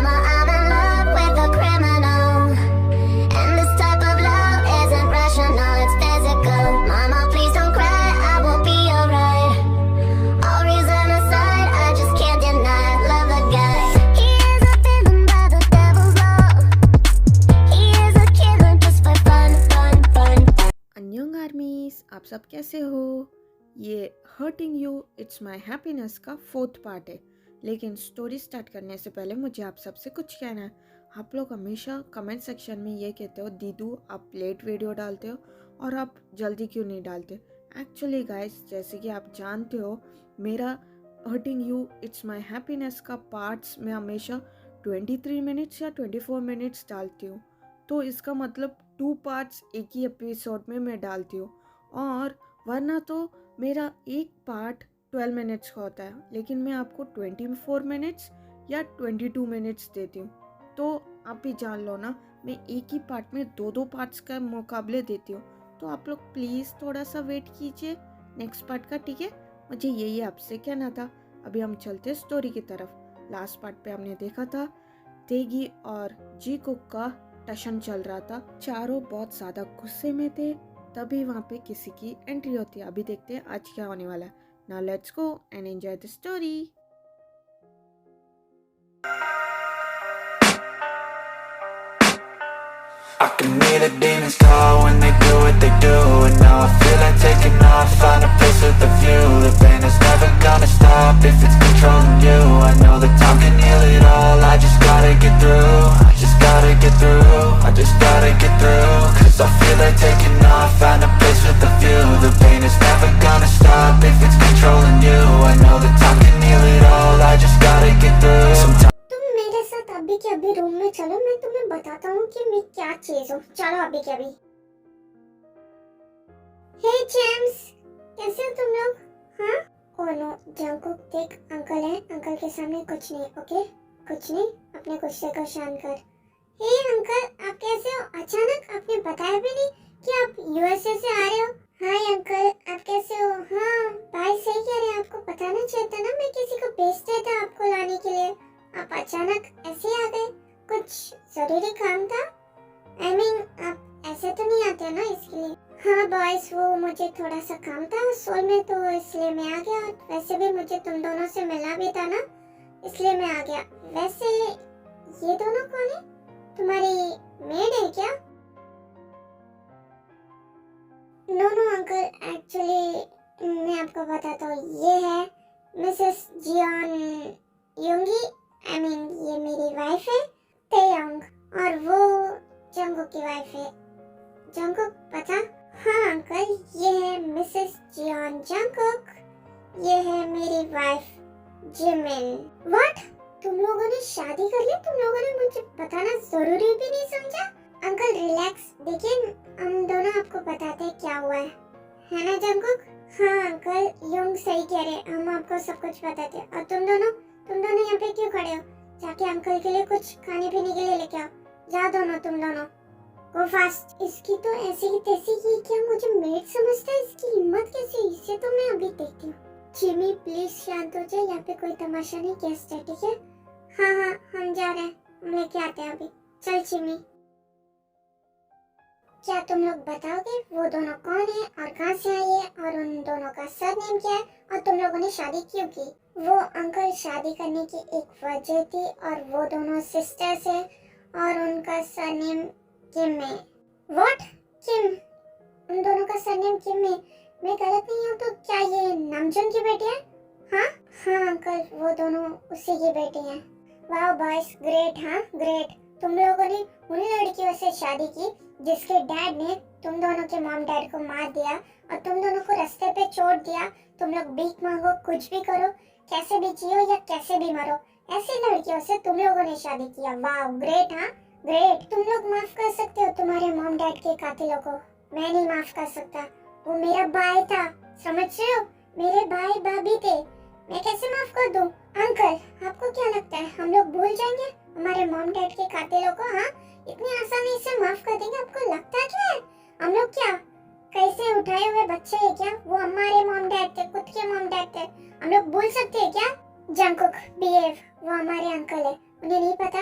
Mama, I'm in love with a criminal, and this type of love isn't rational, it's physical. Mama, please don't cry, I will be alright. All reason aside, I just can't deny love the guy. He is a villain by the devil's law. He is a killer just for fun, fun, fun, fun. अन्योंग आर्मीज, आप सब कैसे हो? ये hurting you it's my happiness का 4th part है। लेकिन story start करने से पहले मुझे आप सबसे कुछ कहना है। आप लोग हमेशा कमेंट सेक्शन में ये कहते हो दीदू आप लेट वीडियो डालते हो और आप जल्दी क्यों नहीं डालते। एक्चुअली गाइस, जैसे कि आप जानते हो, मेरा hurting you it's my happiness का पार्ट्स मैं हमेशा 23 मिनट्स या 24 मिनट्स डालती हूँ। तो इसका मतलब 2 पार्ट्स एक ही एपिसोड में मैं डालती हूँ, और वरना तो मेरा एक पार्ट 12 मिनट्स का होता है, लेकिन मैं आपको 24 मिनट्स या 22 मिनट्स देती हूँ। तो आप भी जान लो ना, मैं एक ही पार्ट में 2 पार्ट्स का मुकाबले देती हूँ। तो आप लोग प्लीज़ थोड़ा सा वेट कीजिए नेक्स्ट पार्ट का, ठीक है? मुझे यही आपसे कहना था। अभी हम चलते हैं स्टोरी की तरफ। लास्ट पार्ट पे हमने देखा था तेगी और जी कुक का टशन चल रहा था। चारों बहुत ज़्यादा गुस्से में थे। तभी वहाँ पे किसी की एंट्री होती है। अभी देखते हैं आज क्या होने वाला है। Now let's go and enjoy the story. I can hear the demons call when they do what they do. And now I feel like taking off, find a place with a view. The pain is never gonna stop if it's controlling you. I know that time can heal it all, I just gotta get through. I just gotta get through, I just gotta get through. Cause I feel like taking off, find a place with a view. The pain is never gonna stop if it's controlling you. I know that time can heal it all, I just gotta get through. Sometimes तुम मेरे साथ अभी के अभी room में चलो, मैं तुम्हें बताता हूँ कि मैं क्या चीज हूँ। चलो अभी के अभी। हे जेम्स, कैसे हो तुम लोग? हाँ? ओह नो जंकुक, देख अंकल है, अंकल के सामने कुछ नहीं, ओके? कुछ नहीं, अपने गुस्से को शांत कर। हे अंकल, आप कैसे हो? अचानक आपने बताया भी नहीं कि आप यूएसए से आ रहे हो। हाय अंकल, आप कैसे हो? हाँ भाई सही कह रहे हैं, आपको बताना चाहिए था ना, मैं किसी को भेजता था आपको लाने के लिए। आप अचानक ऐसे आ गए, कुछ जरूरी काम था? I mean, आप ऐसे तो नहीं आते ना इसके लिए। हाँ बॉयज, वो मुझे थोड़ा सा काम था सोल में, तो इसलिए मैं आ गया। वैसे भी मुझे तुम दोनों से मिलना भी था ना, इसलिए मैं आ गया। वैसे ये दोनों कौन है? तुम्हारी मेड है क्या? नो अंकल, एक्चुअली मैं आपको बताता हूँ, ये है मिसेस जियोन योंगी। I mean, ये मेरी वाइफ है तेयोंग, और वो जंगकुक की वाइफ है। जंगकुक पता? हाँ अंकल, ये है मिसेस जियोन जंगकुक, ये है मेरी वाइफ जिमिन। व्हाट? तुम लोगों ने शादी कर ली? तुम लोगों ने मुझे बताना जरूरी भी नहीं समझा? अंकल रिलैक्स, देखिए हम दोनों आपको बताते हैं क्या हुआ है ना जंगकुक? हाँ अंकल, योंग सही कह रहे, हम आपको सब कुछ बताते हैं। और तुम दोनों यहाँ पे क्यों खड़े हो? जाके अंकल के लिए कुछ खाने पीने के लिए लेके आओ। जाओ दोनों, तुम दोनों गो फास्ट। इसकी तो ऐसी की तैसी की, क्या मुझे मेड समझता है? इसकी हिम्मत कैसी? इसे तो मैं अभी देखती हूँ। जिमी प्लीज शांत हो जाए, यहाँ पे कोई तमाशा नहीं, गेस्ट है, ठीक है? हाँ हम जा रहे हैं, हम लेके आते हैं अभी। चल जिमी, क्या तुम लोग बताओगे वो दोनों कौन है और कहाँ से आई है, और उन दोनों का सरनेम क्या है, और तुम लोगों ने शादी क्यों की? वो अंकल शादी करने की एक वजह थी, और वो दोनों सिस्टर्स है, और उनका सरनेम किम है। व्हाट? किम? उन दोनों का सरनेम किम है? मैं गलत नहीं हूँ तो क्या ये नामजुन की बेटी है? हाँ अंकल, वो दोनों उसी की बेटी हैं। वाह बॉयज, ग्रेट। हाँ ग्रेट, तुम लोगों ने उन लड़कियों से शादी की जिसके डैड ने तुम दोनों के मॉम डैड को मार दिया और तुम दोनों को रास्ते पे छोड़ दिया। तुम लोग भीख मांगो, कुछ भी करो, कैसे भी जियो या कैसे भी मरो, ऐसी लड़कियों से तुम लोगों ने शादी किया। वाह ग्रेट। हाँ ग्रेट, तुम लोग माफ कर सकते हो तुम्हारे मॉम डैड के कातिलों को, मैं नहीं माफ कर सकता। वो मेरा भाई था, समझ रहे हो? मेरे भाई भाभी थे, मैं कैसे माफ कर दूं? अंकल आपको क्या लगता है हम लोग भूल जाएंगे हमारे मॉम डैड के कातिलों को? हाँ इतनी आसानी से माफ कर देंगे? आपको लगता क्या है हम लोग क्या कैसे उठाए हुए बच्चे हैं क्या? वो हमारे मॉम डैड थे, खुद के मॉम डैड थे, हम लोग भूल सकते हैं क्या? जंकुक बिहेव, वो हमारे अंकल है, उन्हें नहीं पता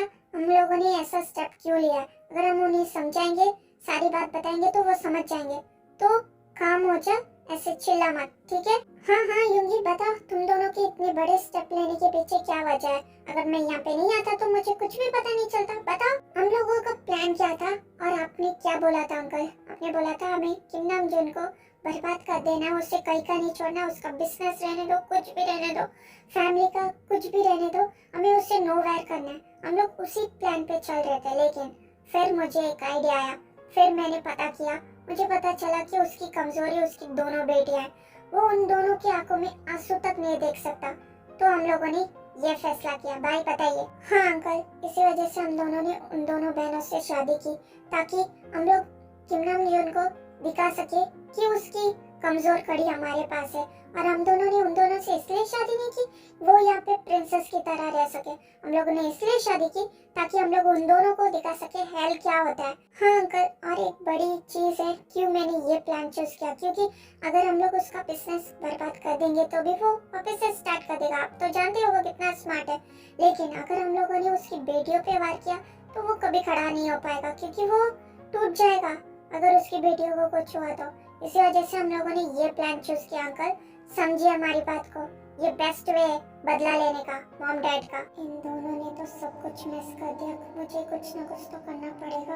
लोगों ने ऐसा स्टेप क्यों लिया है। अगर हम उन्हें समझाएंगे, सारी बात बताएंगे तो वो समझ जाएंगे। तो काम हो जा, ऐसे चिल्ला मत, ठीक है। हाँ यूंगी, बताओ तुम दोनों के इतने बड़े स्टेप लेने के पीछे क्या वजह है। अगर मैं यहाँ पे नहीं आता तो मुझे कुछ भी पता नहीं चलता। बताओ हम लोगों का प्लान क्या था और आपने क्या बोला था अंकल। आपने बोला था हमें किम नाम जुन को बर्बाद कर देना, उससे कहीं का नहीं छोड़ना, उसका बिजनेस रहने दो, कुछ भी रहने दो, फैमिली का कुछ भी रहने दो, हमें उससे नो वायर करना है। हम लोग उसी प्लान पे चल रहे थे, लेकिन फिर मुझे एक आइडिया आया। फिर मैंने पता किया, मुझे पता चला कि उसकी कमजोरी उसकी दोनों बेटियां हैं। वो उन दोनों की आंखों में आंसू तक नहीं देख सकता। तो हम लोगों ने ये फैसला किया। भाई बताइए। हाँ अंकल, इसी वजह से हम दोनों ने उन दोनों बहनों से शादी की, ताकि हम लोग किम नाम जुन को दिखा सके कि उसकी कमजोर कड़ी हमारे पास है। और हम दोनों ने उन दोनों से इसलिए शादी नहीं की, वो यहाँ पे प्रिंसेस की तरह रह सके। हम लोगों ने इसलिए शादी की ताकि हम लोग उन दोनों को दिखा सके हेल क्या होता है। हाँ अंकल, और एक बड़ी चीज है क्यों मैंने ये प्लान चूज किया, क्योंकि अगर हम लोग उसका बिजनेस बर्बाद कर देंगे तो भी वो वापस से स्टार्ट कर देगा। आप तो जानते हो वो कितना स्मार्ट है। लेकिन अगर हम लोगों ने उसकी बेटियों पे वार किया तो वो कभी खड़ा नहीं हो पाएगा, क्योंकि वो टूट जाएगा अगर उसकी बेटियों को कुछ हुआ तो। इसी वजह से हम लोगों ने ये प्लान चूज किया। अंकल समझिए हमारी बात को, ये बेस्ट वे है बदला लेने का मॉम डैड का। इन दोनों ने तो सब कुछ मिस कर दिया, मुझे कुछ ना कुछ तो करना पड़ेगा।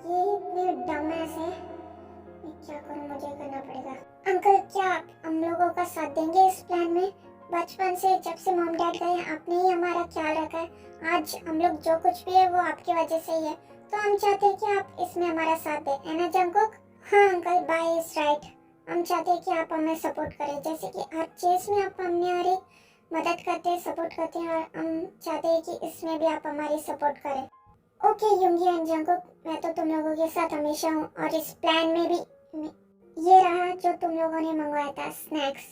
ये इतने डमैस है, मैं क्या करूं, मुझे करना पड़ेगा। अंकल क्या आप हम लोगों का साथ देंगे इस प्लान में। बचपन से जब से मॉम डैड गए आपने ही हमारा ख्याल रखा है। आज हम लोग जो कुछ भी है वो आपकी वजह से ही है, तो हम चाहते हैं कि आप इसमें हमारा साथ दें, है ना जंगकुक। हाँ अंकल, बाय इज राइट। हम चाहते हैं कि आप हमें सपोर्ट करें, जैसे कि हर चीज में आप हमारी मदद करते हैं, सपोर्ट करते हैं, और हम चाहते हैं कि इसमें भी आप हमारी सपोर्ट करें। ओके यूंगी एंड जंगकुक, मैं तो तुम लोगों के साथ हमेशा हूँ, और इस प्लान में भी ये रहा जो तुम लोगों ने मंगवाया था, स्नैक्स।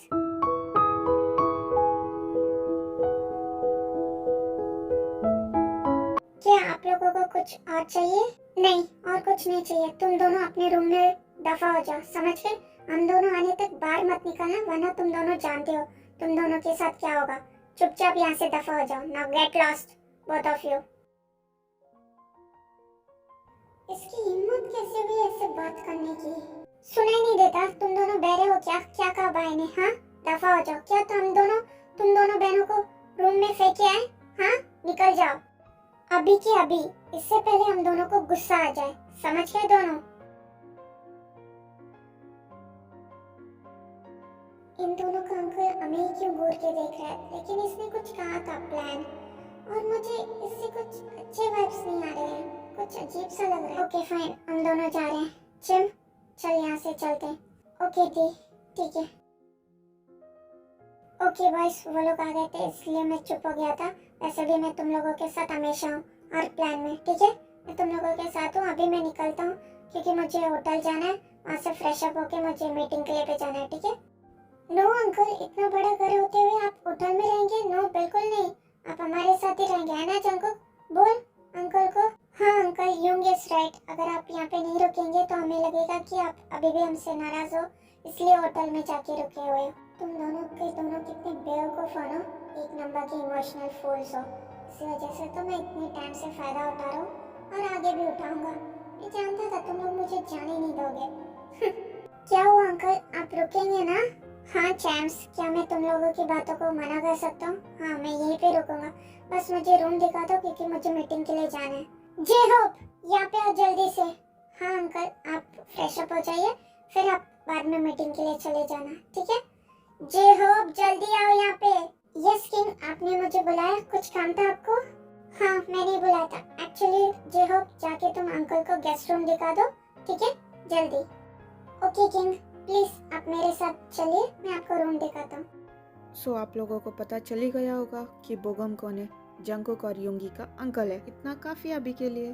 क्या आप लोगों को कुछ और चाहिए? नहीं, और कुछ नहीं चाहिए। तुम दोनों अपने रूम में दफा हो जाओ, समझ गए। हम दोनों आने तक बाहर मत निकलना, वरना तुम दोनों जानते हो तुम दोनों के साथ क्या होगा। चुपचाप यहाँ से दफा हो जाओ। Now get lost both of you. इसकी हिम्मत कैसे हुई ऐसे बात करने की? सुनाई नहीं देता? तुम दोनों बहरे हो क्या? क्या कहा भाई ने? हाँ दफा हो जाओ। क्या तुम दोनों बहनों को रूम में फेंके आए? हाँ निकल जाओ अभी की अभी, इससे पहले हम दोनों को गुस्सा आ जाए, समझ गए दोनों। इन दोनों का अंकल हमें ही क्यों घूर के देख रहा है, लेकिन इसने कुछ कहा था प्लान, और मुझे इससे कुछ अच्छे वाइब्स नहीं आ रहे हैं, कुछ अजीब सा लग रहा है। ओके फाइन, हम दोनों जा रहे हैं। चिम चल यहाँ से चलते हैं। ओके दी, ठीक है। ओके बॉयज, वो लोग आ गए थे इसलिए मैं चुप हो गया था। वैसे भी मैं तुम लोगों के साथ हमेशा हूँ हर प्लान में, ठीक है। मैं तुम लोगों के साथ हूँ। अभी मैं निकलता हूँ क्योंकि मुझे होटल जाना है, वहाँ से फ्रेश अप होके मुझे मीटिंग के लिए पे जाना है, ठीक है। नो अंकल, इतना बड़ा घर होते हुए आप होटल में रहेंगे? नो बिल्कुल नहीं, आप हमारे साथ ही रहेंगे, है ना जंगकुक? बोल अंकल को। हाँ अंकल, यूंग इज राइट। अगर आप यहाँ पे नहीं रुकेंगे तो हमें लगेगा कि आप अभी भी हमसे नाराज हो, इसलिए होटल में जाके रुके हुए हो। तुम दोनों कितने बेवकूफ हो ना, एक नंबर के इमोशनल फूल्स हो। इसी वजह से तो मैं इतने टाइम से फायदा उठा रहा हूँ और आगे भी उठाऊंगा। मैं जानता था तुम लोग मुझे जाने नहीं दोगे। क्या हुआ अंकल, आप रुकेंगे ना? हाँ चैम्स, क्या मैं तुम लोगों की बातों को मना कर सकता हूँ? हाँ मैं यहीं पे रुकूंगा, बस मुझे रूम दिखा दो क्योंकि मुझे मीटिंग के लिए जाना है। जे होप, यहाँ पे आओ जल्दी से। हाँ अंकल, आप फ्रेश अप हो जाइए, फिर आप बाद में मीटिंग के लिए चले जाना, ठीक है। जे होप जल्दी आओ यहाँ पे। यस किंग, आपने मुझे बुलाया, कुछ काम था आपको? हाँ मैंने बुलाया था एक्चुअली। जे होप, जाके तुम अंकल को गेस्ट रूम दिखा दो, ठीक है, जल्दी। ओके किंग, प्लीज आप मेरे साथ चलिए, मैं आपको रूम दिखाता हूँ। सो आप लोगों को पता चल ही गया होगा कि बोगम कौन है। जंगकुक और यूंगी का अंकल है। इतना काफी अभी के लिए।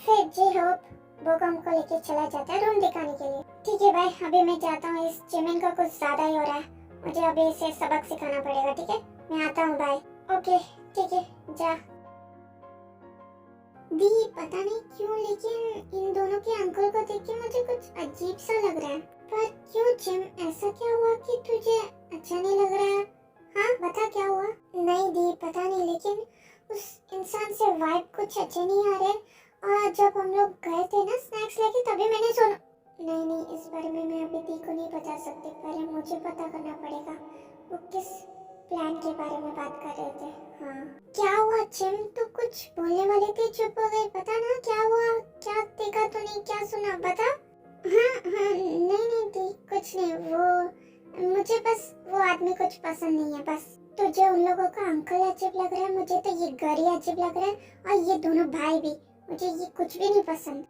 फिर जे होप बोगम को लेके चला जाता है रूम दिखाने के लिए। ठीक है भाई, अभी मैं जाता हूँ, इस जिमिंग का कुछ ज्यादा ही हो रहा है, मुझे अभी इसे सबक सिखाना पड़ेगा, ठीक है। मैं आता हूँ भाई। ओके ठीक है, जा। दी पता नहीं क्यों, लेकिन इन दोनों के अंकल को देख के मुझे कुछ अजीब सा लग रहा है। पर क्यों जिम, ऐसा क्या हुआ कि तुझे अच्छा नहीं लग रहा है? हाँ बता क्या हुआ? नहीं दी पता नहीं, लेकिन उस इंसान से वाइब कुछ अच्छे नहीं आ रहे। और जब हम लोग गए थे ना स्नैक्स लेके, तभी मैंने सुना। नहीं, इस बारे में मैं अभी दी को नहीं बता सकती, पहले मुझे पता करना पड़ेगा वो किस प्लान के बारे में बात कर रहे थे। हाँ, क्या हुआ जिम? तो कुछ बोलने वाली थी, चुप हो गई। बता ना क्या हुआ, क्या देखा तूने, क्या सुना, बता। हाँ, नहीं दी, कुछ नहीं। वो मुझे बस वो आदमी कुछ पसंद नहीं है बस। तुझे उन लोगों का अंकल अजीब लग रहा है, मुझे तो ये घर ही अजीब लग रहा है, और ये दोनों भाई भी, मुझे ये कुछ भी नहीं पसंद।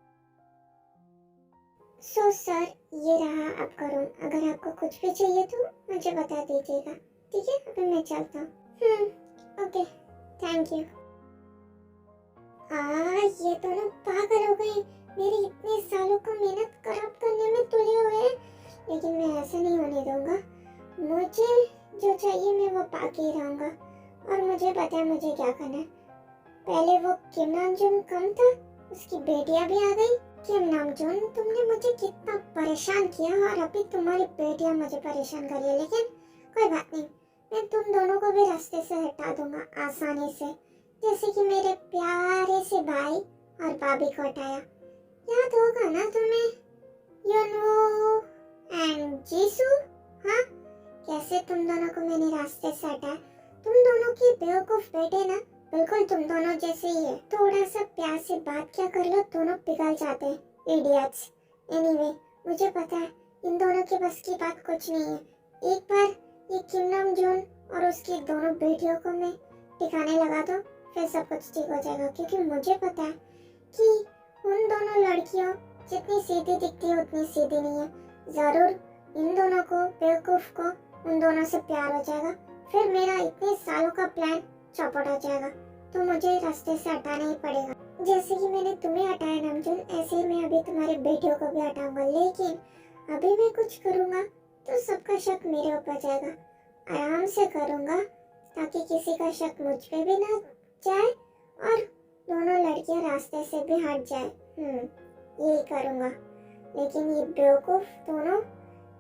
सो सर, ये रहा आपका रूम। अगर आपको कुछ भी चाहिए तो मुझे बता दीजिएगा, ठीक है? अभी मैं चलता हूँ। Okay, thank you. ये दोनों पागल हो गए, मेरी इतने सालों का मेहनत खराब करने में तुले हुए हैं। लेकिन मैं ऐसा नहीं होने दूंगा। मुझे जो चाहिए मैं वो पाके ही रहूंगा, और मुझे पता है मुझे क्या करना है। पहले वो किम नामजून कम था, उसकी बेटियां भी आ गई। किम नामजून, तुमने मुझे कितना परेशान किया, और अभी तुम्हारी बेटियां मुझे परेशान कर रही है। लेकिन कोई बात नहीं, मैं तुम दोनों को भी रास्ते से हटा दूंगा आसानी से, जैसे कि मेरे प्यारे से भाई और भाभी को हटाया। याद होगा ना तुम्हें, यूनो एंड जीसू? हाँ, कैसे तुम दोनों को मैंने रास्ते से हटाया। तुम दोनों की बेवकूफ बेटे ना, बिल्कुल तुम दोनों जैसे ही है। थोड़ा सा प्यार से बात क्या कर लो, दोनों पिघल जाते हैं, इडियट्स। एनीवे, मुझे पता है इन दोनों के बस की बात कुछ नहीं है। एक बार ये किम नामजून और उसकी दोनों बेटियों को मैं ठिकाने लगा दो, फिर सब कुछ ठीक हो जाएगा। क्योंकि मुझे पता है कि उन दोनों लड़कियों जितनी सीधी दिखती है उतनी सीधी नहीं है। जरूर इन दोनों को, बेवकूफ को, उन दोनों से प्यार हो जाएगा, फिर मेरा इतने सालों का प्लान चौपट हो जाएगा। तो मुझे रास्ते से हटाना ही पड़ेगा। जैसे कि मैंने तुम्हें हटाया नामजून, ऐसे ही मैं अभी तुम्हारे बेटियों को भी हटाऊंगा। लेकिन अभी मैं कुछ करूंगा तो सबका शक मेरे ऊपर जाएगा। आराम से करूंगा ताकि किसी का शक मुझ पे भी ना जाए, और दोनों लड़कियां रास्ते से भी हट जाए। यही करूंगा। लेकिन ये बेवकूफ दोनों,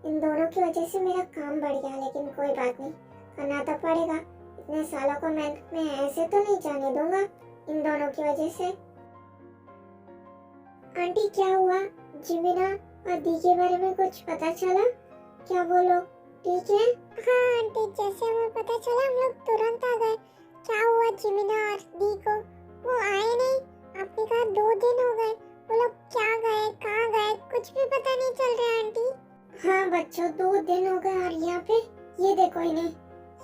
इन दोनों की वजह से मेरा काम बढ़ गया। लेकिन कोई बात नहीं, करना तो पड़ेगा। इतने सालों को मेहनत में ऐसे तो नहीं जाने दूंगा इन दोनों की वजह से। आंटी, क्या हुआ? जिमिना और दी के बारे में कुछ पता चला क्या? वो लोग ठीक है? हाँ आंटी, जैसे हमें पता चला हम लोग तुरंत आ गए। क्या हुआ जिमिना और दी को? वो आए नहीं, आपने कहा 2 दिन हो गए। वो लोग क्या गए, कहाँ गए, कुछ भी पता नहीं चल रहा आंटी। हाँ बच्चों, 2 दिन हो गए, और यहाँ पे ये देखो इन्हें,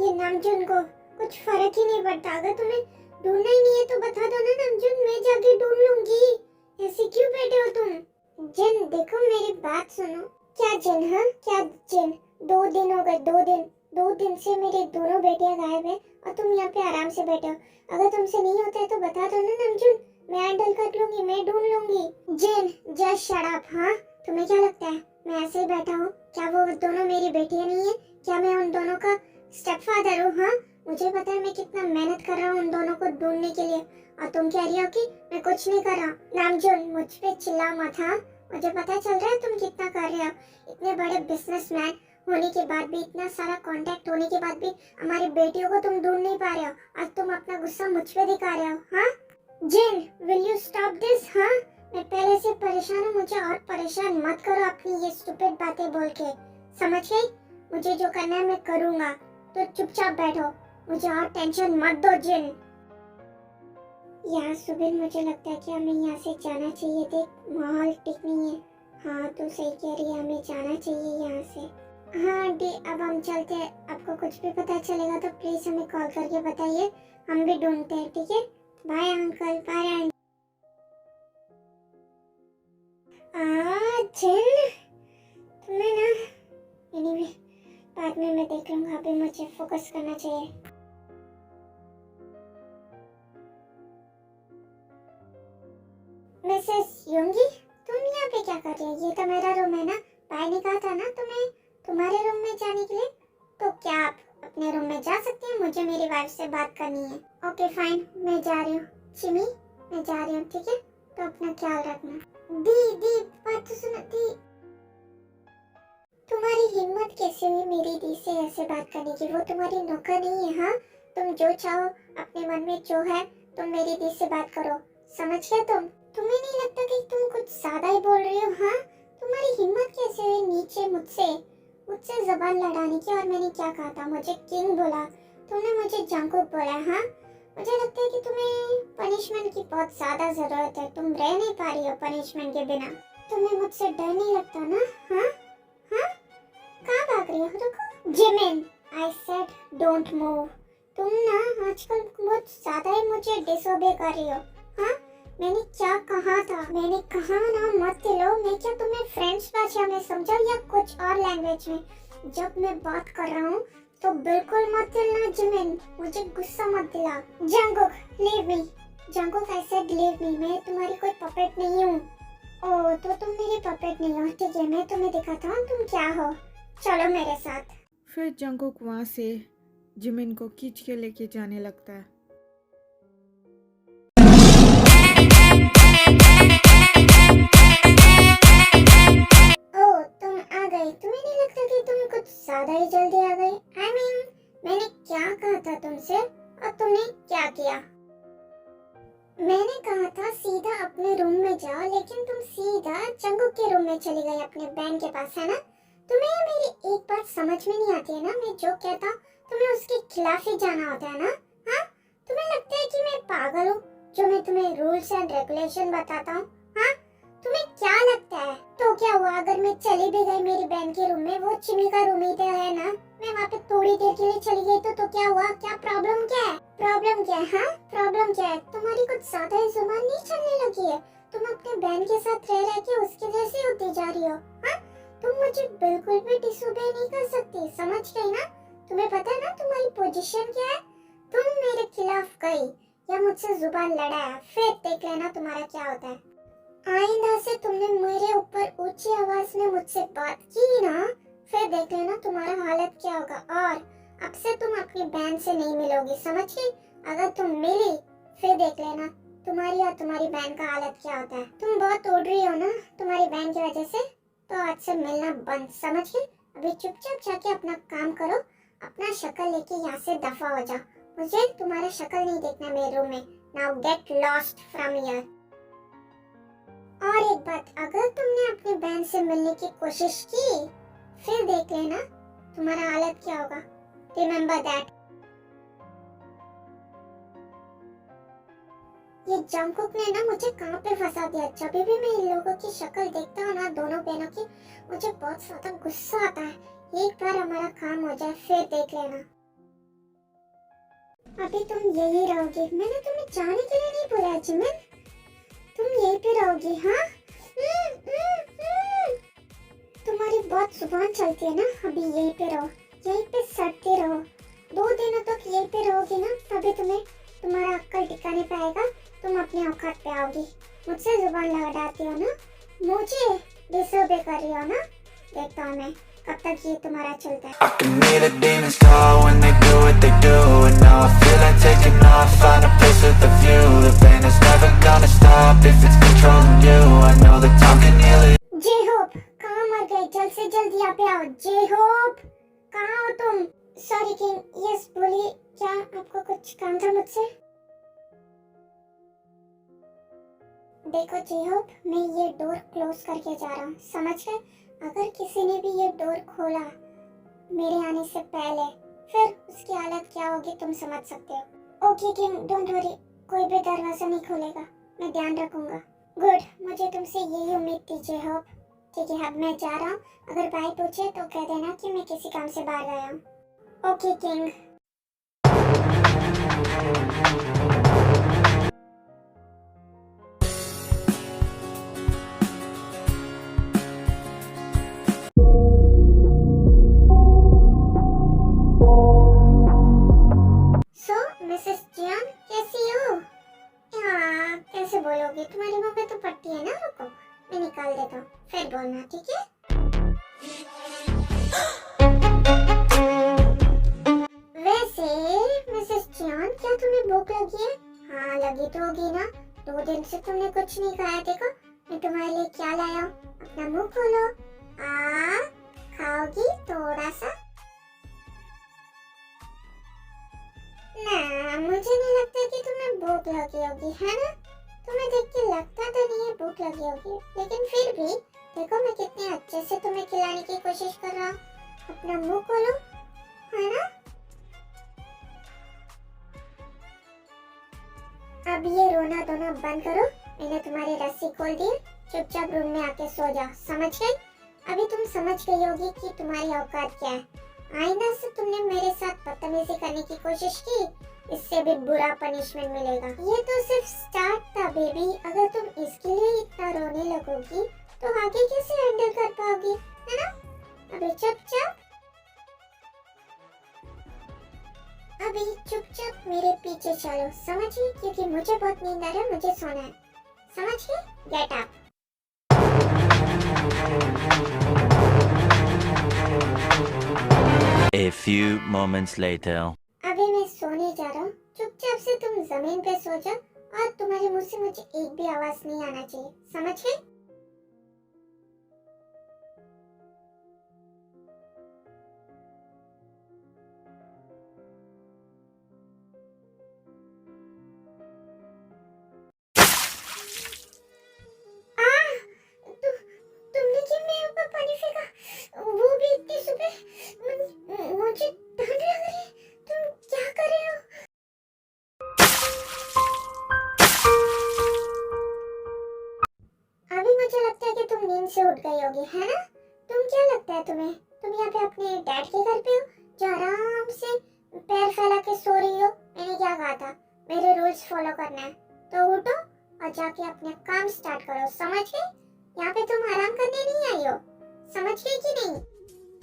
ये नामजून को कुछ फर्क ही नहीं पड़ता। अगर तुम्हें ढूंढना ही नहीं है तो बता दो ना नामजून, मैं जाके ढूंढ लूंगी। ऐसे क्यों बैठे हो तुम? जिन, देखो मेरी बात सुनो। क्या जिन? हाँ क्या जिन? 2 दिन हो गए, 2 दिन से मेरी दोनों बेटियां गायब है, और तुम यहाँ पे आराम से बैठे हो। अगर तुमसे नहीं होता है तो बता दो ना नामजून, मैं हैंडल कर लूंगी, मैं ढूंढ लूंगी। जिन, जस्ट शट अप। हाँ, तुम्हें क्या लगता है मैं ऐसे ही बैठा हूँ? क्या वो दोनों मेरी बेटियां नहीं है? क्या मैं उन दोनों का स्टेपफादर हूँ? हाँ, मुझे पता है मैं कितना मेहनत कर रहा हूँ उन दोनों को ढूंढने के लिए, और तुम कह रही हो कि मैं कुछ नहीं कर रहा। नामजून, मुझ पे चिल्ला मत। हाँ, मुझे पता चल रहा है तुम कितना कर रहे हो। इतने बड़े बिजनेसमैन होने के बाद भी, इतना सारा कांटेक्ट होने के बाद भी हमारी बेटियों को तुम ढूंढ नहीं पा रहे हो, और तुम अपना गुस्सा मुझ पे दिखा रहे हो। हाँ जिन, विल यू स्टॉप दिस? हाँ, मैं पहले से परेशान हूँ, मुझे और परेशान मत करो अपनी ये स्टूपिड बातें बोल के, समझ गई? मुझे जो करना है मैं करूँगा, तो चुपचाप बैठो, मुझे और टेंशन मत दो जिन। यार सुबिन, मुझे लगता है कि हमें यहाँ से जाना चाहिए। देख माहौल ठीक नहीं है। हाँ तू सही कह रही है, हमें जाना चाहिए यहाँ से। हाँ आंटी, अब हम चलते हैं। आपको कुछ भी पता चलेगा तो प्लीज हमें कॉल करके बताइए, हम भी ढूंढते हैं, ठीक है? Bye uncle, bye aunty. जिन, तुम्हें ना, एनीवे बाद में मैं देख लूंगा, अभी मुझे फोकस करना चाहिए। मिसेस योंगी, तुम यहाँ पे क्या कर रही हो? ये तो मेरा रूम है ना, भाई ने कहा था ना तुम्हें तुम्हारे रूम में जाने के लिए, तो क्या आप अपने रूम में जा सकती हैं? मुझे मेरी वाइफ से बात करनी है। ओके फाइन, मैं जा रही हूँ। चिमी, मैं जा रही हूँ, ठीक है? तो अपना ख्याल रखना। दी बात तो सुनो। दी, तुम्हारी हिम्मत कैसे हुई मेरी दी से ऐसे बात करने की? वो तुम्हारी नौकर नहीं है। हाँ, तुम जो चाहो अपने मन में जो है तुम मेरी दी से बात करो, समझ गए तुम? तुम्हें नहीं लगता कि तुम कुछ ज्यादा ही बोल रही हो? हाँ, तुम्हारी हिम्मत कैसे हुई नीचे मुझसे जबान लड़ाने की? और मैंने क्या कहा था? मुझे किंग बोला, तुमने मुझे जंगकुक बोला। हाँ, मुझे लगता है कि तुम्हें पनिशमेंट की बहुत ज्यादा जरूरत है, तुम रह नहीं पा रही हो पनिशमेंट के बिना। तुम्हें मुझसे डर नहीं लगता ना? हाँ हाँ, कहाँ भाग रही हो? रुको Jimin, I said don't move. तुम ना आजकल बहुत ज्यादा ही मुझे डिसोबे कर रही हो। हाँ, मैंने क्या कहा था? मैंने कहा ना मत लो। मैं क्या तुम्हें फ्रेंच भाषा में समझाऊं या कुछ और लैंग्वेज में? जब मैं बात कर रहा हूँ तो बिल्कुल मत हिलना जिमिन, मुझे गुस्सा मत दिला। Jungkook leave me, Jungkook I said leave me, मैं तुम्हारी कोई पपेट नहीं हूँ। ओह, तो तुम मेरी पपेट नहीं हो, ठीक है, मैं तुम्हें दिखाता हूँ तुम क्या हो, चलो मेरे साथ। फिर जंगकुक वहाँ से जिमिन को खींच के लेके जाने लगता है। ओह, तुम आ गई। तुम्हें नहीं लगता कि तुम कुछ ज्यादा ही जल्दी आ गई? I mean, मैंने क्या कहा था तुमसे और तुमने क्या किया? मैंने कहा था सीधा अपने रूम में जाओ, लेकिन तुम सीधा जंगकुक के रूम में चली गई अपने बहन के पास, है ना? तुम्हें मेरी एक बात समझ में नहीं आती है ना? मैं जो कहता हूँ तुम्हें उसके खिलाफ ही जाना होता है ना? हाँ, तुम्हें लगता है कि मैं पागल हूँ जो मैं तुम्हें रूल्स एंड रेगुलेशन बताता हूँ? हाँ, तुम्हें क्या लगता है? तो क्या हुआ अगर मैं चली भी गई मेरी बहन के रूम में? वो चिमी का रूम ही तो है ना? मैं वहाँ पे थोड़ी देर के लिए चली गई तो क्या हुआ? क्या प्रॉब्लम क्या है? प्रॉब्लम क्या है? हाँ, प्रॉब्लम क्या है? तुम्हारी कुछ ज्यादा ही जुबान नहीं चलने लगी है? तुम अपने बहन के साथ रह के उसके जैसे होती जा रही हो। हाँ, तुम मुझे बिल्कुल भी डिसोबे नहीं कर सकती, समझ गई ना? तुम्हें पता है ना तुम्हारी पोजीशन क्या है? तुम मेरे खिलाफ गई या मुझसे जुबान लड़ाया, फिर देख लेना तुम्हारा क्या होता है। आइंदा से तुमने मेरे ऊपर ऊंची आवाज में मुझसे बात की ना, फिर देख लेना तुम्हारा हालत क्या होगा। और अब से तुम अपनी बहन से नहीं मिलोगी, समझ गई? अगर तुम मिली फिर देख लेना तुम्हारी और तुम्हारी बहन का हालत क्या होता है। तुम बहुत उड़ रही हो ना तुम्हारी बहन की वजह से, तो आज से मिलना बंद, समझ गई? अभी चुपचाप जाके अपना काम करो, अपना शक्ल लेके यहाँ से दफा हो जाओ। मुझे तुम्हारा शक्ल नहीं देखना मेरे रूम में। Now get lost from here. और एक बात, अगर तुमने अपनी बहन से मिलने की कोशिश की फिर देख लेना तुम्हारा हालत क्या होगा। Remember that. ये जंगकुक ने ना मुझे कहाँ पे फंसा दिया। जब भी मैं इन लोगों की शक्ल देखता हूँ ना, दोनों बहनों की, मुझे बहुत ज्यादा गुस्सा आता है। एक बार हमारा काम हो जाए फिर देख लेना। अभी तुम यही रहोगी, मैंने तुम्हें जाने के लिए नहीं बोला जिमिन, तुम यहीं पे रहोगी। हाँ, तुम्हारी बहुत जुबान चलती है ना, अभी यहीं पे रहो, यहीं पे सड़ते रहो। 2 दिनों तक यहीं पे रहोगी ना, तभी तुम्हारा अक्ल टिका नहीं पाएगा, तुम अपने औकात पे आओगी। मुझसे जुबान लड़ाती हो ना, मुझे डिसोबे कर रही हो ना, देखता हूँ मैं कब तक ये तुम्हारा चलता है। I can hear the demons call when they do what they do, and now I feel like taking off, find a place with a view. The pain is never gonna stop if it's controlling you. I know that time can heal it. J Hope, कहाँ मर गए? जल्द से जल्द यहाँ पे आओ। J Hope, कहाँ हो तुम? सॉरी किंग, यस बोलिए, क्या आपको कुछ काम था मुझसे? देखो जे होप, मैं ये डोर क्लोज करके जा रहा हूँ, समझ गए? अगर किसी ने भी ये डोर खोला मेरे आने से पहले, फिर उसकी हालत क्या होगी तुम समझ सकते हो। ओके किंग, डोंट वरी, कोई भी दरवाजा नहीं खोलेगा, मैं ध्यान रखूंगा। गुड, मुझे तुमसे यही उम्मीद थी जे होप। ठीक है, अब मैं जा रहा हूँ, अगर भाई पूछे तो कह देना कि मैं किसी काम से बाहर गया हूँ। Okay king. मिसेस जियान, कैसी हो? हाँ, कैसे बोलोगे? तुम्हारी मुंह पे तो पट्टी है ना, रुको मैं निकाल देता हूँ, फिर बोलना, ठीक है? वैसे मिसेस जियान, क्या तुम्हें भूख लगी है? हाँ, लगी तो होगी ना, 2 दिन से तुमने कुछ नहीं खाया। देखो मैं तुम्हारे लिए क्या लाया हूँ, अपना मुंह खोलो। खाओगी थोड़ा सा? ना, मुझे नहीं लगता कि तुम्हें भूख लगी होगी, है ना? तुम्हें देख के लगता तो नहीं है भूख लगी होगी, लेकिन फिर भी देखो मैं कितने अच्छे से तुम्हें खिलाने की कोशिश कर रहा हूँ। अपना मुंह खोलो, है ना? अब ये रोना धोना बंद करो। मैंने तुम्हारी रस्सी खोल दी, चुपचाप रूम में आके सो जाओ, समझ गई? अभी तुम समझ गई होगी कि तुम्हारी औकात क्या है। आइंदा से तुमने मेरे साथ बदतमीजी करने की कोशिश की, इससे भी बुरा पनिशमेंट मिलेगा। ये तो सिर्फ स्टार्ट था बेबी, अगर तुम इसके लिए इतना रोने लगोगी तो आगे कैसे हैंडल कर पाओगी, है ना? अभी चुपचाप मेरे पीछे चलो, समझी? क्योंकि मुझे बहुत नींद आ रहा है, मुझे सोना है, समझ गई? Get up. A few moments later. अभी मैं सोने जा रहा हूँ, चुपचाप से तुम जमीन पे सो जाओ और तुम्हारे मुंह से मुझे एक भी आवाज नहीं आना चाहिए, समझ गई? तुमने क्यों मेरे ऊपर पानी फेंका? वो भी इतनी सुबह? मुझे ठंड लग रही है। तुम क्या कर रहे हो? अभी मुझे लगता है कि तुम नींद से उठ गई होगी, है ना? तुम क्या लगता है तुम्हें? तुम यहाँ पे अपने डैड के घर पे हो जो आराम से पैर फैला के सो रही हो। मैंने क्या कहा था? मेरे रूल्स फॉलो करना है, तो उठो और जाके अपने काम स्टार्ट करो, समझ गई? यहाँ पे तुम आराम करने नहीं आई हो, समझ गई कि नहीं?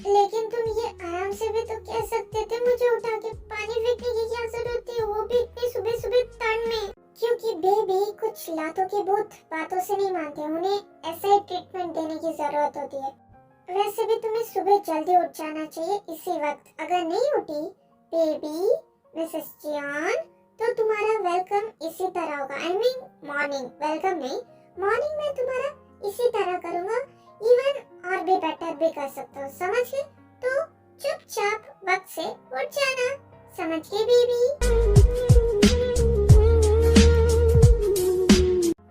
लेकिन तुम ये आराम से भी तो कह सकते थे मुझे उठा के पानी फेंकने की क्या जरूरत थी, वो भी इतनी सुबह सुबह ठंड में? क्योंकि बेबी कुछ लातों के भूत बातों से नहीं मानते, उन्हें ऐसा ही ट्रीटमेंट देने की जरूरत होती है। वैसे भी तुम्हें सुबह जल्दी उठ जाना चाहिए इसी वक्त। अगर नहीं उठी बेबी मिसेस जियान, तो तुम्हारा वेलकम इसी तरह होगा। आई मीन मॉर्निंग वेलकम नहीं, मॉर्निंग में तुम्हारा इसी तरह करूंगा, इवन और भी बेटर भी कर सकता हूँ, समझ गए? तो चुपचाप वक्त से उठ जाना, समझ गए बेबी?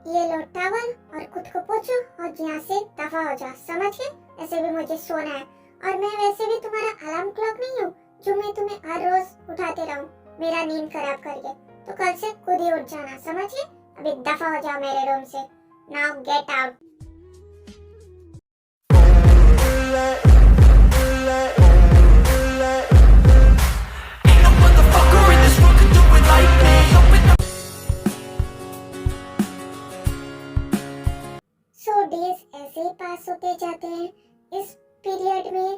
ये लो टॉवल और खुद को पोंछो और यहाँ से दफा हो जाओ, समझ गए? ऐसे भी मुझे सोना है और मैं वैसे भी तुम्हारा अलार्म क्लॉक नहीं हूँ जो मैं तुम्हें हर रोज उठाते रहूं मेरा नींद खराब करके। तो कल से खुद ही उठ जाना, समझ गए? अभी दफा हो जाओ मेरे रूम से। Now get out. So days ऐसे ही पास होते जाते हैं। इस पीरियड में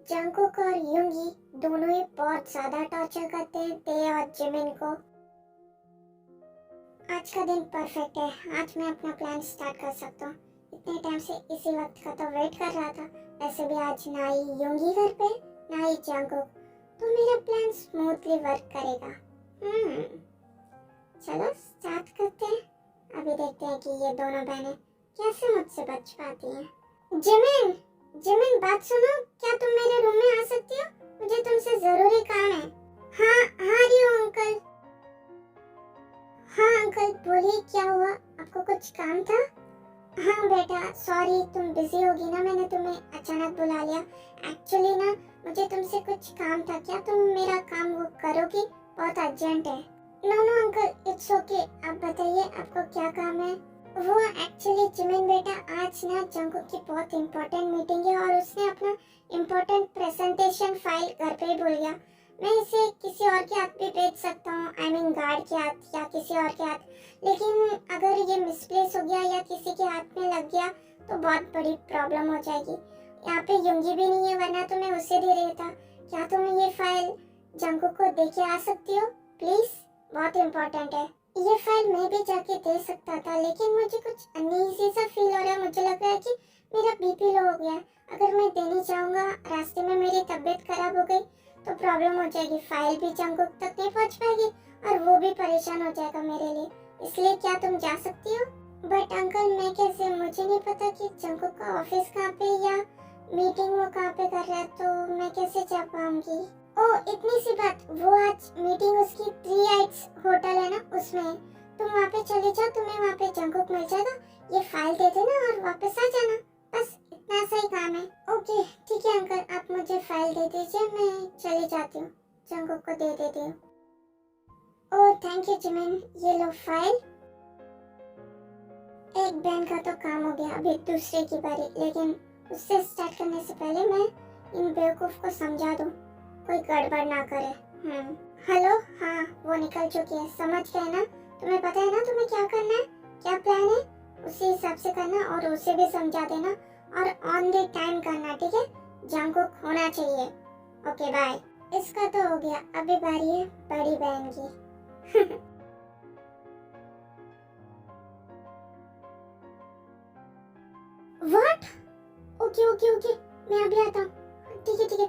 जंगकुक और युंगी दोनों ही बहुत ज्यादा टॉर्चर करते हैं ते और जिमिन को। आज का दिन परफेक्ट है, आज मैं अपना प्लान स्टार्ट कर सकता हूँ। इतने टाइम से इसी वक्त का तो वेट कर रहा था। वैसे भी आज ना ही युंगी घर पे ना ही जंगकुक, तो मेरा प्लान स्मूथली वर्क करेगा। चलो स्टार्ट करते हैं। अभी देखते हैं कि ये दोनों बहनें कैसे मुझसे बच पाती हैं। जिमिन बात सुनो, क्या तुम मेरे रूम में आ सकती हो? मुझे तुमसे जरूरी काम है। हाँ रियो अंकल। हाँ अंकल बोलिए, क्या हुआ? आपको कुछ काम था? हाँ बेटा सॉरी तुम बिजी होगी ना, मैंने तुम्हें अचानक बुला लिया। एक्चुअली ना मुझे तुमसे कुछ काम था, क्या तुम मेरा काम वो करोगी? बहुत अर्जेंट है। नो अंकल इट्स ओके, आप बताइए आपको क्या काम है? वो एक्चुअली जिमिन बेटा आज ना जंगकुक की बहुत इम्पोर्टेंट मीटिंग है और उसने अपना इम्पोर्टेंट प्रेजेंटेशन फाइल घर पे ही भूल गया। मैं इसे किसी और के हाथ भी भेज सकता हूँ, आई मीन गार्ड के हाथ या किसी और के हाथ, लेकिन अगर ये मिसप्लेस हो गया या किसी के हाथ में लग गया तो बहुत बड़ी प्रॉब्लम हो जाएगी। यहाँ पे युंगी भी नहीं है, वरना तो मैं उसे दे देता। क्या तुम ये फाइल जंगकुक को दे के आ सकती हो प्लीज? बहुत इम्पोर्टेंट है। ये फाइल मैं भी जाके दे सकता था, लेकिन मुझे कुछ अनईजी सा फील हो रहा है। मुझे लग रहा है कि मेरा बीपी लो हो गया। अगर मैं देने जाऊंगा रास्ते में मेरी तबीयत खराब हो गई तो प्रॉब्लम हो जाएगी, फाइल भी जंगकुक तक नहीं पहुंच पाएगी और वो भी परेशान हो जाएगा मेरे लिए। इसलिए क्या तुम जा सकती हो? बट अंकल मैं कैसे, मुझे नहीं पता कि जंगकुक का ऑफिस कहाँ पे या मीटिंग वो कहाँ पे कर रहा है, तो मैं कैसे जा पाऊंगी? ओ इतनी सी बात, वो आज मीटिंग उसकी 3 आइट्स होटल है ना उसमें है। तुम वहाँ पे चले जाओ, तुम्हें वहाँ पे जंगकुक मिल जाएगा। ये फाइल दे देना और वापस आ जाना, बस इतना सा ही काम है। ओके ठीक है अंकल, आप मुझे फाइल दे दीजिए, मैं चली जाती हूँ, जंगकुक को दे देती हूँ। ओह थैंक यू जिमिन, ये लो फाइल। एक बहन का तो काम हो गया, अभी दूसरे की बारी। लेकिन उससे स्टार्ट करने से पहले मैं इन बेवकूफ को समझा दूं, कोई गड़बड़ ना करे। हेलो, हाँ वो निकल चुकी है, समझ गए ना? तुम्हें पता है ना तुम्हें क्या करना है, क्या प्लान है, उसी हिसाब से करना और उसे भी समझा देना और ऑन द टाइम करना, ठीक है? जंगकुक होना चाहिए। Okay bye. इसका तो हो गया, अभी बारी है बड़ी बहन की। व्हाट? ओके ओके ओके, मैं अभी आता हूँ। ठीक है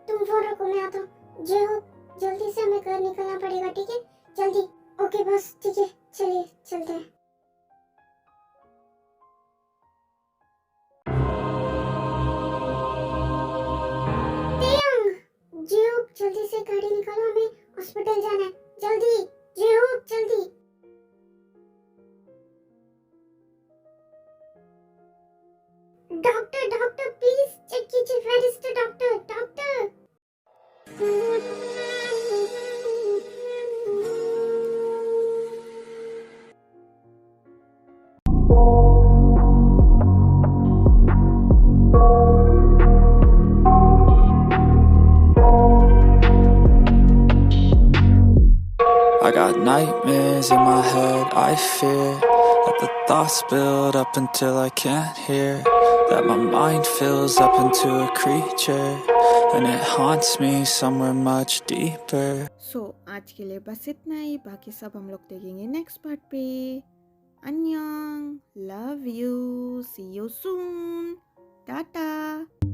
तुम फोन रखो, मैं आता हूँ। जय हो, जल्दी से हमें घर निकलना पड़ेगा, ठीक है? जल्दी। ओके बस ठीक है, चलिए चलते हैं। जय हो, जल्दी से गाड़ी निकालो, हमें हॉस्पिटल जाना है, जल्दी। जय हो जल्दी। डॉक्टर प्लीज चेक कीजिए, where is the doctor? I got nightmares in my head, I fear that the thoughts build up until I can't hear, that my mind fills up into a creature and it haunts me somewhere much deeper. सो आज के लिए बस इतना ही, बाकी सब हम लोग देखेंगे नेक्स्ट पार्ट पे। अन्यंग, love you, see you soon, Tata.